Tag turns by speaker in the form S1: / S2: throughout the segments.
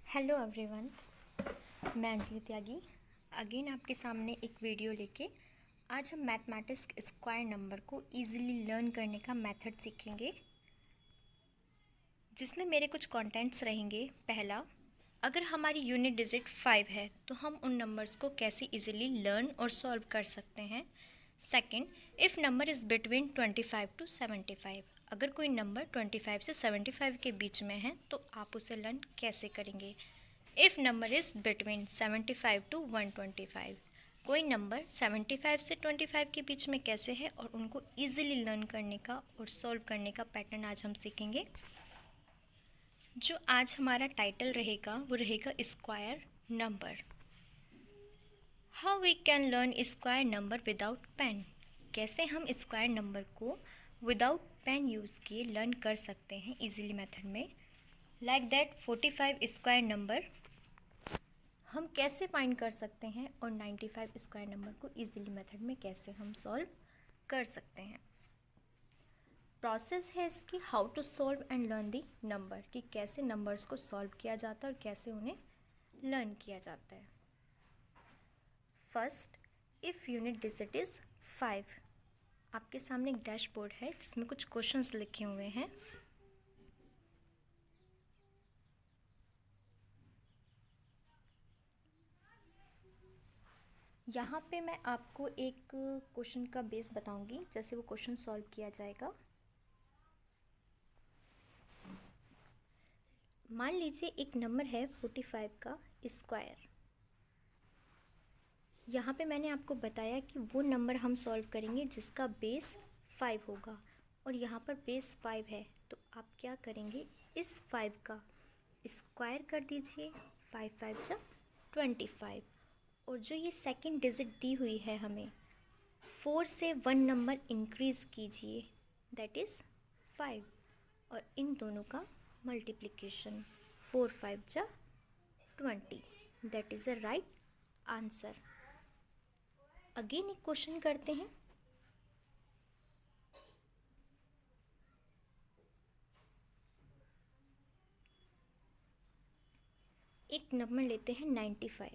S1: Hello everyone, मैं अंजलि त्यागी again आपके सामने एक वीडियो लेके आज हम मैथमेटिक्स स्क्वायर नंबर को इजीली लर्न करने का मेथड सीखेंगे, जिसमें मेरे कुछ कंटेंट्स रहेंगे। पहला, अगर हमारी यूनिट डिजिट 5 है तो हम उन नंबर्स को कैसे इजीली लर्न और सॉल्व कर सकते हैं। Second, if number is between 25 to 75, अगर कोई नंबर 25 से 75 के बीच में है तो आप उसे लर्न कैसे करेंगे। If number is between 75 to 125, कोई नंबर 75 से 25 के बीच में कैसे है और उनको ईजिली लर्न करने का और सॉल्व करने का पैटर्न आज हम सीखेंगे। जो आज हमारा टाइटल रहेगा वो रहेगा square number. How we can learn square number without pen, कैसे हम स्क्वायर नंबर को विदाउट पेन यूज़ किए लर्न कर सकते हैं इजीली मेथड में। लाइक दैट 45 स्क्वायर नंबर हम कैसे फाइंड कर सकते हैं और 95 स्क्वायर नंबर को इजीली मेथड में कैसे हम सॉल्व कर सकते हैं। प्रोसेस है इसकी how to solve and learn the number, कि कैसे नंबर्स को सॉल्व किया जाता है और कैसे उन्हें लर्न किया जाता है। First, if unit digit is 5, आपके सामने एक डैशबोर्ड है जिसमें कुछ क्वेश्चंस लिखे हुए हैं। यहाँ पे मैं आपको एक क्वेश्चन का बेस बताऊंगी, जैसे वो क्वेश्चन सॉल्व किया जाएगा। मान लीजिए एक नंबर है 45 का स्क्वायर। यहाँ पे मैंने आपको बताया कि वो नंबर हम सॉल्व करेंगे जिसका बेस 5 होगा, और यहाँ पर बेस 5 है तो आप क्या करेंगे, इस 5 का स्क्वायर कर दीजिए। 5 5 जा 25, और जो ये सेकंड डिजिट दी हुई है हमें 4 से 1 नंबर इंक्रीज़ कीजिए, दैट इज़ 5, और इन दोनों का मल्टीप्लिकेशन 4 5 जा 20, that is a right answer. Again एक क्वेश्चन करते हैं। एक नंबर लेते हैं 95,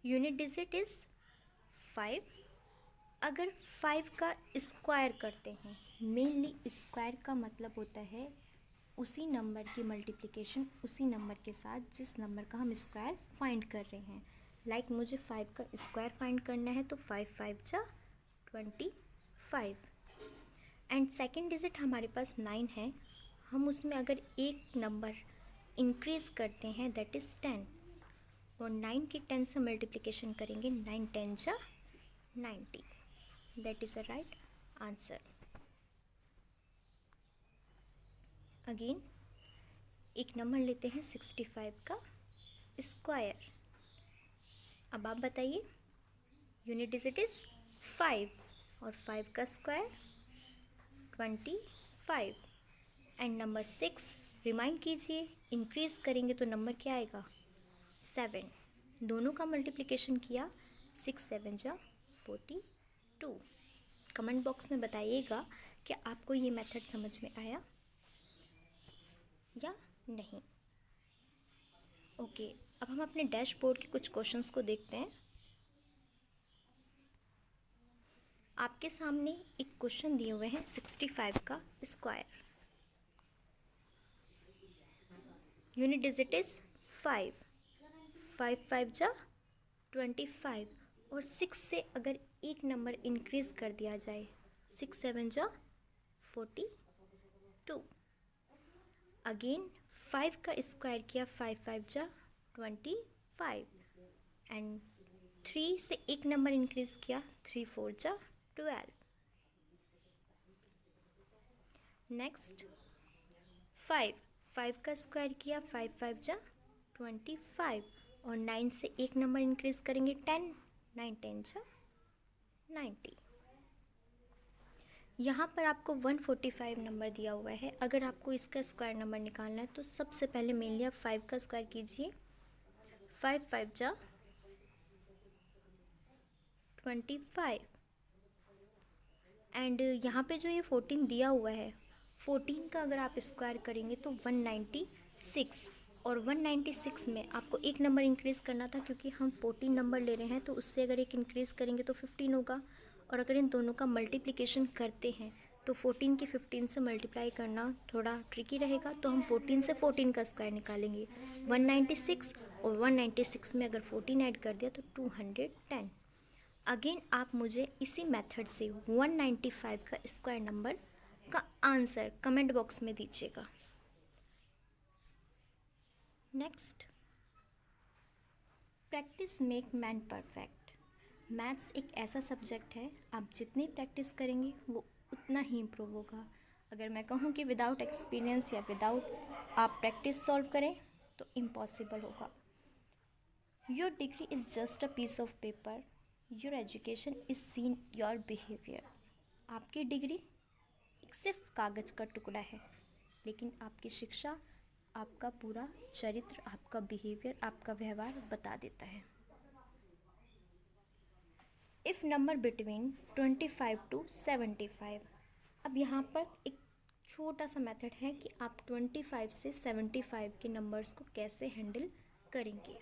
S1: यूनिट डिजिट इज़ 5। अगर 5 का स्क्वायर करते हैं, मेनली स्क्वायर का मतलब होता है उसी नंबर की मल्टीप्लिकेशन उसी नंबर के साथ जिस नंबर का हम स्क्वायर फाइंड कर रहे हैं। लाइक मुझे 5 का स्क्वायर फाइंड करना है तो 5 5 जा 25, एंड सेकेंड डिजिट हमारे पास 9 है। हम उसमें अगर एक नंबर इंक्रीज़ करते हैं दैट इज़ 10, और 9 की 10 से मल्टीप्लिकेशन करेंगे, 9 10 जा 90, that is a right answer. Again एक नंबर लेते हैं 65 का स्क्वायर। अब आप बताइए, यूनिट डिजिट इज़ 5 और 5 का स्क्वायर 25, एंड नंबर 6 रिमाइंड कीजिए, इंक्रीज़ करेंगे तो नंबर क्या आएगा 7, दोनों का मल्टीप्लिकेशन किया 6 7 जा 42। कमेंट बॉक्स में बताइएगा कि आपको ये मेथड समझ में आया या नहीं। ओके, अब हम अपने डैशबोर्ड के कुछ क्वेश्चंस को देखते हैं। आपके सामने एक क्वेश्चन दिए हुए हैं 65 का स्क्वायर, यूनिट डिजिट इज़ 5, 5 5 जा 25, और 6 से अगर एक नंबर इंक्रीज़ कर दिया जाए 6 7 जा 42। अगेन 5 का स्क्वायर किया 5 5 जा 25, एंड 3 से एक नंबर इंक्रीज़ किया 3 4 जा 12। नेक्स्ट 5 5 का स्क्वायर किया 5 5 जा 25, और 9 से एक नंबर इंक्रीज़ करेंगे 10, 9 10 जा 90। यहाँ पर आपको 145 नंबर दिया हुआ है। अगर आपको इसका स्क्वायर नंबर निकालना है तो सबसे पहले मेनली आप 5 का स्क्वायर कीजिए। 5 5 जा 25, एंड यहाँ पे जो ये 14 दिया हुआ है 14 का अगर आप स्क्वायर करेंगे तो 196, और 196 में आपको एक नंबर इंक्रीज़ करना था क्योंकि हम 14 नंबर ले रहे हैं, तो उससे अगर एक इंक्रीज़ करेंगे तो 15 होगा। और अगर इन दोनों का मल्टीप्लिकेशन करते हैं तो 14 की 15 से मल्टीप्लाई करना थोड़ा ट्रिकी रहेगा, तो हम 14 से 14 का स्क्वायर निकालेंगे 196, और 196 में अगर 14 ऐड कर दिया तो 210। अगेन आप मुझे इसी मेथड से 195 का स्क्वायर नंबर का आंसर कमेंट बॉक्स में दीजिएगा। Next, practice make man perfect. Maths एक ऐसा सब्जेक्ट है, आप जितनी प्रैक्टिस करेंगे वो उतना ही इम्प्रूव होगा। अगर मैं कहूँ कि विदाउट एक्सपीरियंस या विदाउट आप प्रैक्टिस सॉल्व करें तो इम्पॉसिबल होगा। Your degree is just a piece of paper, your education is seen your behaviour. आपकी डिग्री एक सिर्फ कागज़ का टुकड़ा है, लेकिन आपकी शिक्षा आपका पूरा चरित्र, आपका बिहेवियर, आपका व्यवहार बता देता है। If number between 25 to 75। अब यहाँ पर एक छोटा सा मेथड है कि आप 25 से 75 के नंबर्स को कैसे हैंडल करेंगे।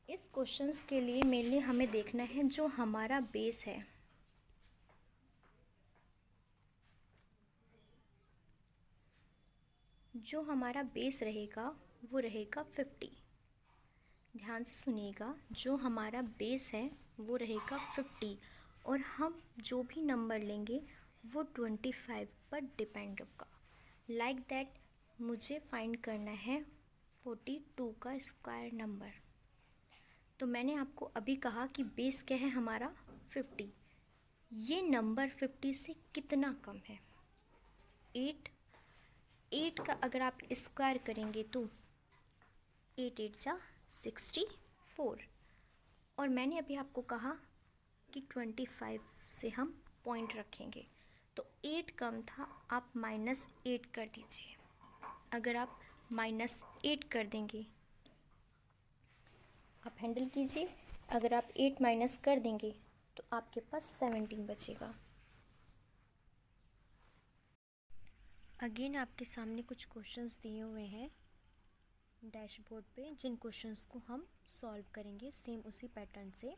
S1: इस क्वेश्चंस के लिए मेनली हमें देखना है जो हमारा बेस है, जो हमारा बेस रहेगा वो रहेगा 50। ध्यान से सुनिएगा, जो हमारा बेस है वो रहेगा 50, और हम जो भी नंबर लेंगे वो 25 पर डिपेंड होगा। लाइक दैट मुझे फाइंड करना है 42 का स्क्वायर नंबर। तो मैंने आपको अभी कहा कि बेस क्या है हमारा 50। ये नंबर 50 से कितना कम है? 8 का अगर आप स्क्वायर करेंगे तो 8 8 जा 64, और मैंने अभी आपको कहा कि 25 से हम पॉइंट रखेंगे, तो 8 कम था, आप -8 कर दीजिए। अगर आप -8 कर देंगे, आप हैंडल कीजिए, अगर आप 8 माइनस कर देंगे तो आपके पास 17 बचेगा। अगेन आपके सामने कुछ क्वेश्चंस दिए हुए हैं डैशबोर्ड पे, जिन क्वेश्चंस को हम सॉल्व करेंगे सेम उसी पैटर्न से।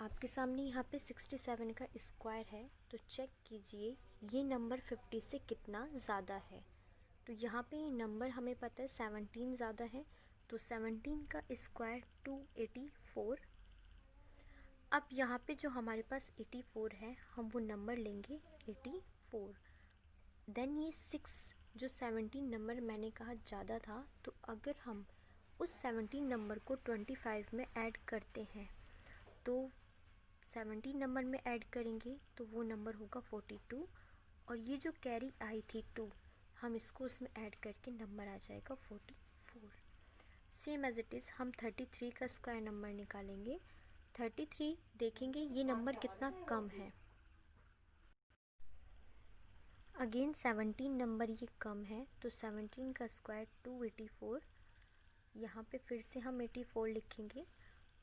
S1: आपके सामने यहाँ पे 67 का स्क्वायर है, तो चेक कीजिए ये नंबर 50 से कितना ज़्यादा है। तो यहाँ पे ये नंबर हमें पता है 17 ज़्यादा है, तो 17 का स्क्वायर 284। अब यहाँ पे जो हमारे पास 84 है, हम वो नंबर लेंगे 84। देन ये 6 जो 17 नंबर मैंने कहा ज़्यादा था, तो अगर हम उस 17 नंबर को 25 में ऐड करते हैं तो 17 नंबर में ऐड करेंगे तो वो नंबर होगा 42, और ये जो कैरी आई थी 2, हम इसको उसमें ऐड करके नंबर आ जाएगा 44। सेम एज इट इज़ हम 33 का स्क्वायर नंबर निकालेंगे। 33 देखेंगे ये नंबर कितना कम है। अगेन 17 नंबर ये कम है, तो 17 का स्क्वायर 284। यहाँ पे फिर से हम 84 लिखेंगे,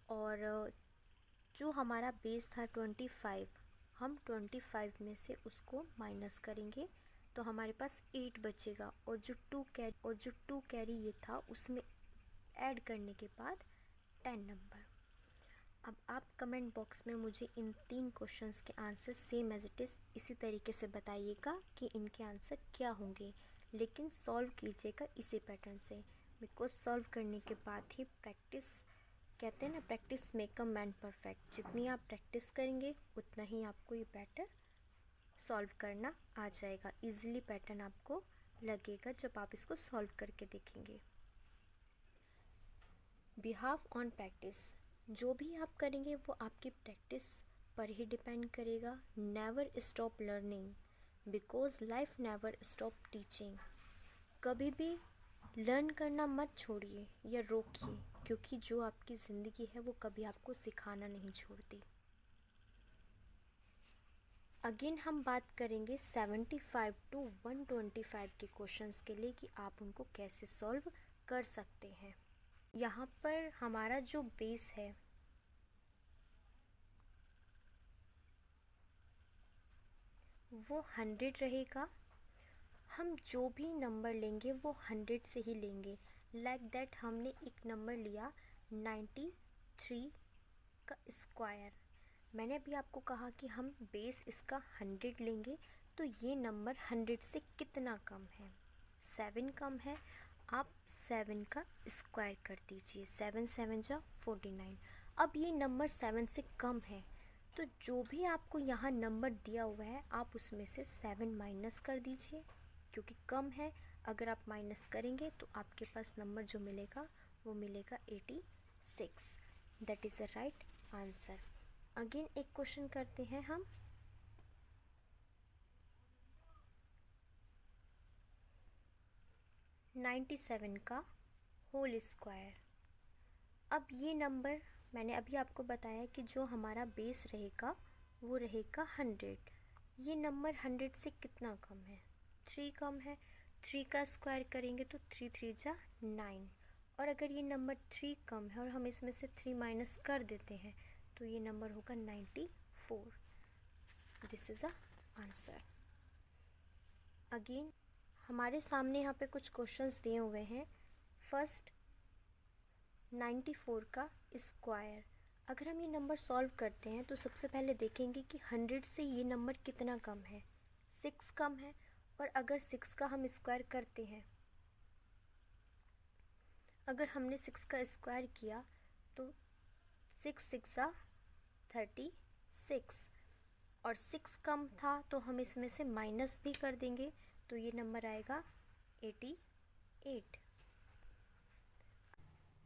S1: और जो हमारा बेस था 25, हम 25 में से उसको माइनस करेंगे तो हमारे पास 8 बचेगा, और जो 2 कैरी ये था उसमें ऐड करने के बाद 10 नंबर। अब आप कमेंट बॉक्स में मुझे इन 3 क्वेश्चंस के answer same as it is इसी तरीके से बताइएगा कि इनके आंसर क्या होंगे, लेकिन सॉल्व कीजिएगा इसी पैटर्न से, बिकॉज सॉल्व करने के बाद ही प्रैक्टिस, कहते हैं ना practice make a man perfect. जितनी आप प्रैक्टिस करेंगे उतना ही आपको ये पैटर्न सॉल्व करना आ जाएगा। इजीली पैटर्न आपको लगेगा जब आप इसको सॉल्व करके देखेंगे। बिहाफ ऑन प्रैक्टिस, जो भी आप करेंगे वो आपकी प्रैक्टिस पर ही डिपेंड करेगा। Never stop learning because life never stop teaching. कभी भी लर्न करना मत छोड़िए या रोकिए, क्योंकि जो आपकी ज़िंदगी है वो कभी आपको सिखाना नहीं छोड़ती। अगेन हम बात करेंगे 75 to 125 के क्वेश्चंस के लिए कि आप उनको कैसे सॉल्व कर सकते हैं। यहाँ पर हमारा जो बेस है
S2: वो 100 रहेगा। हम जो भी नंबर लेंगे वो 100 से ही लेंगे। लाइक दैट हमने एक नंबर लिया 93 का स्क्वायर। मैंने अभी आपको कहा कि हम बेस इसका 100 लेंगे, तो ये नंबर 100 से कितना कम है? 7 कम है। आप 7 का स्क्वायर कर दीजिए, 7 7 जा 49। अब ये नंबर 7 से कम है, तो जो भी आपको यहाँ नंबर दिया हुआ है आप उसमें से 7 माइनस कर दीजिए, क्योंकि कम है। अगर आप माइनस करेंगे तो आपके पास नंबर जो मिलेगा वो मिलेगा 86। That is the right answer. Again एक क्वेश्चन करते हैं हम। नाइन्टी 7 का होल स्क्वायर। अब ये नंबर मैंने अभी आपको बताया कि जो हमारा बेस रहेगा वो रहेगा 100। ये नंबर 100 से कितना कम है? 3 कम है। 3 का स्क्वायर करेंगे तो 3 3 जा 9। और अगर ये नंबर 3 कम है और हम इसमें से 3 माइनस कर देते हैं तो ये नंबर होगा 94। This is a answer. Again हमारे सामने यहाँ पे कुछ क्वेश्चंस दिए हुए हैं। फर्स्ट 94 का स्क्वायर। अगर हम ये नंबर सॉल्व करते हैं तो सबसे पहले देखेंगे कि 100 से ये नंबर कितना कम है। 6 कम है। और अगर 6 का हम स्क्वायर करते हैं, अगर हमने 6 का स्क्वायर किया तो 6 6 36। और 6 कम था तो हम इसमें से माइनस भी कर देंगे, तो ये नंबर आएगा 88।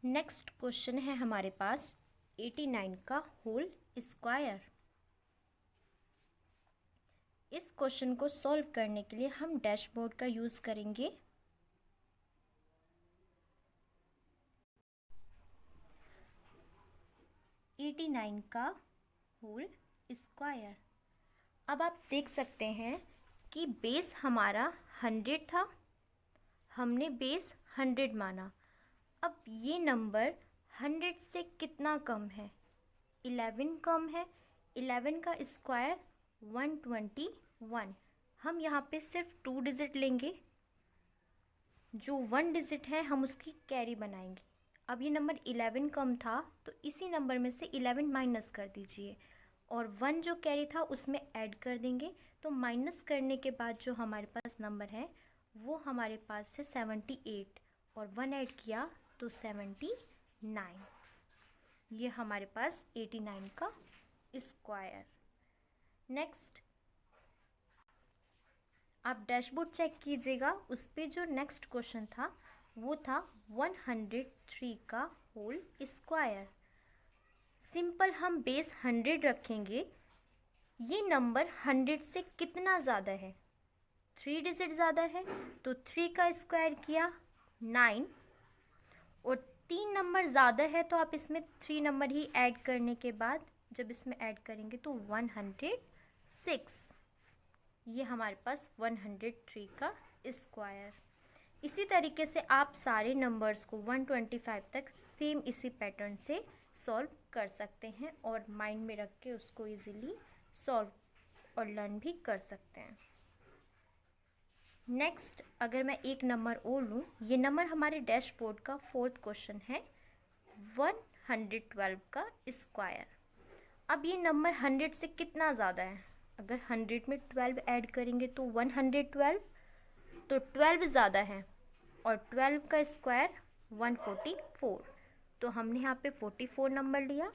S2: नेक्स्ट क्वेश्चन है हमारे पास 89 का होल स्क्वायर। इस क्वेश्चन को सॉल्व करने के लिए हम डैशबोर्ड का यूज़ करेंगे। एटी 89 का होल स्क्वायर। अब आप देख सकते हैं कि बेस हमारा 100 था, हमने बेस 100 माना। अब ये नंबर 100 से कितना कम है? 11 कम है। 11 का स्क्वायर 121। हम यहाँ पे सिर्फ 2 डिजिट लेंगे, जो 1 डिजिट है हम उसकी कैरी बनाएंगे। अब ये नंबर 11 कम था तो इसी नंबर में से 11 माइनस कर दीजिए और 1 जो कैरी था उसमें ऐड कर देंगे। तो माइनस करने के बाद जो हमारे पास नंबर है वो हमारे पास है 78 और 1 ऐड किया तो 79। ये हमारे पास 89 का स्क्वायर। नेक्स्ट आप डैशबोर्ड चेक कीजिएगा, उस पे जो नेक्स्ट क्वेश्चन था वो था 103 का होल स्क्वायर। सिंपल हम बेस 100 रखेंगे। ये नंबर 100 से कितना ज़्यादा है? 3 डिजिट ज़्यादा है, तो 3 का स्क्वायर किया 9। और 3 नंबर ज़्यादा है तो आप इसमें 3 नंबर ही ऐड करने के बाद जब इसमें ऐड करेंगे तो 106। ये हमारे पास 103 का स्क्वायर। इसी तरीके से आप सारे नंबर्स को 125 तक सेम इसी पैटर्न से सॉल्व कर सकते हैं और माइंड में रख के उसको इजीली सॉल्व और लर्न भी कर सकते हैं। नेक्स्ट अगर मैं एक नंबर और लूँ, ये नंबर हमारे डैशबोर्ड का 4th क्वेश्चन है 112 का स्क्वायर। अब ये नंबर 100 से कितना ज़्यादा है? अगर 100 में 12 ऐड करेंगे तो 112, तो 12 ज़्यादा है और 12 का स्क्वायर 144। तो हमने यहाँ पे 44 नंबर लिया।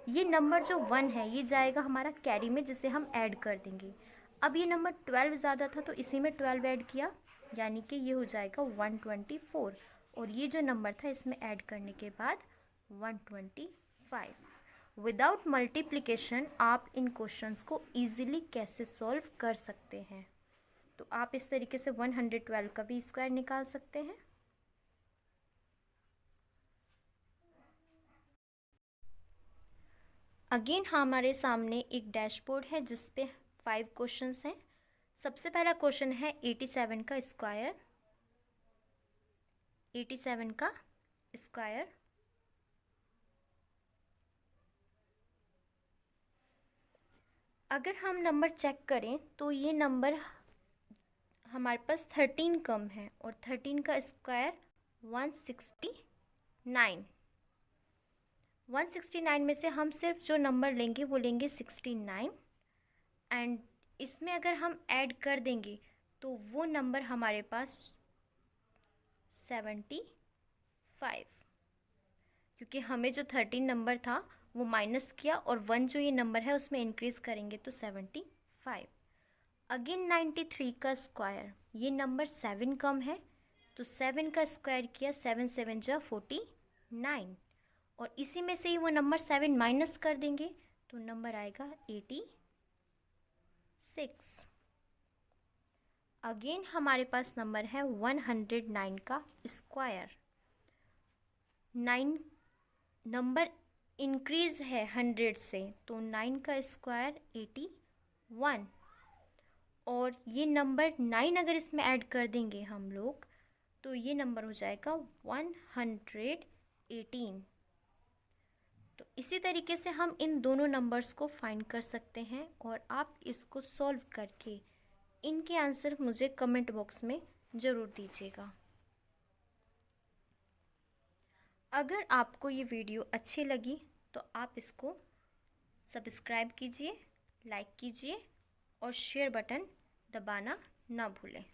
S2: ये नंबर जो 1 है ये जाएगा हमारा कैरी में, जिसे हम ऐड कर देंगे। अब ये नंबर 12 ज़्यादा था तो इसी में 12 ऐड किया, यानी कि ये हो जाएगा 124। और ये जो नंबर था इसमें ऐड करने के बाद 125। विदाउट मल्टीप्लिकेशन आप इन क्वेश्चंस को इजीली कैसे सॉल्व कर सकते हैं? तो आप इस तरीके से 112 का भी स्क्वायर निकाल सकते हैं। अगेन हमारे सामने एक डैशबोर्ड है जिस पे 5 क्वेश्चंस हैं। सबसे पहला क्वेश्चन है 87 का स्क्वायर। 87 का स्क्वायर। अगर हम नंबर चेक करें तो ये नंबर हमारे पास 13 कम है और 13 का स्क्वायर 169। 169 में से हम सिर्फ जो नंबर लेंगे वो लेंगे 69 एंड इसमें अगर हम ऐड कर देंगे तो वो नंबर हमारे पास 75, क्योंकि हमें जो 13 नंबर था वो माइनस किया और 1 जो ये नंबर है उसमें इंक्रीज़ करेंगे तो 75। अगेन 93 का स्क्वायर, ये नंबर 7 कम है तो 7 का स्क्वायर किया, 7 7 जा 49 और इसी में से ही वो नंबर 7 माइनस कर देंगे तो नंबर आएगा 86। अगेन हमारे पास नंबर है 109 का स्क्वायर। 9 नंबर इंक्रीज़ है 100 से तो 9 का स्क्वायर 81 और ये नंबर 9 अगर इसमें ऐड कर देंगे हम लोग तो ये नंबर हो जाएगा 118। तो इसी तरीके से हम इन दोनों नंबर्स को फाइंड कर सकते हैं और आप इसको सॉल्व करके इनके आंसर मुझे कमेंट बॉक्स में ज़रूर दीजिएगा। अगर आपको ये वीडियो अच्छी लगी तो आप इसको सब्सक्राइब कीजिए, लाइक कीजिए और शेयर बटन दबाना ना भूलें।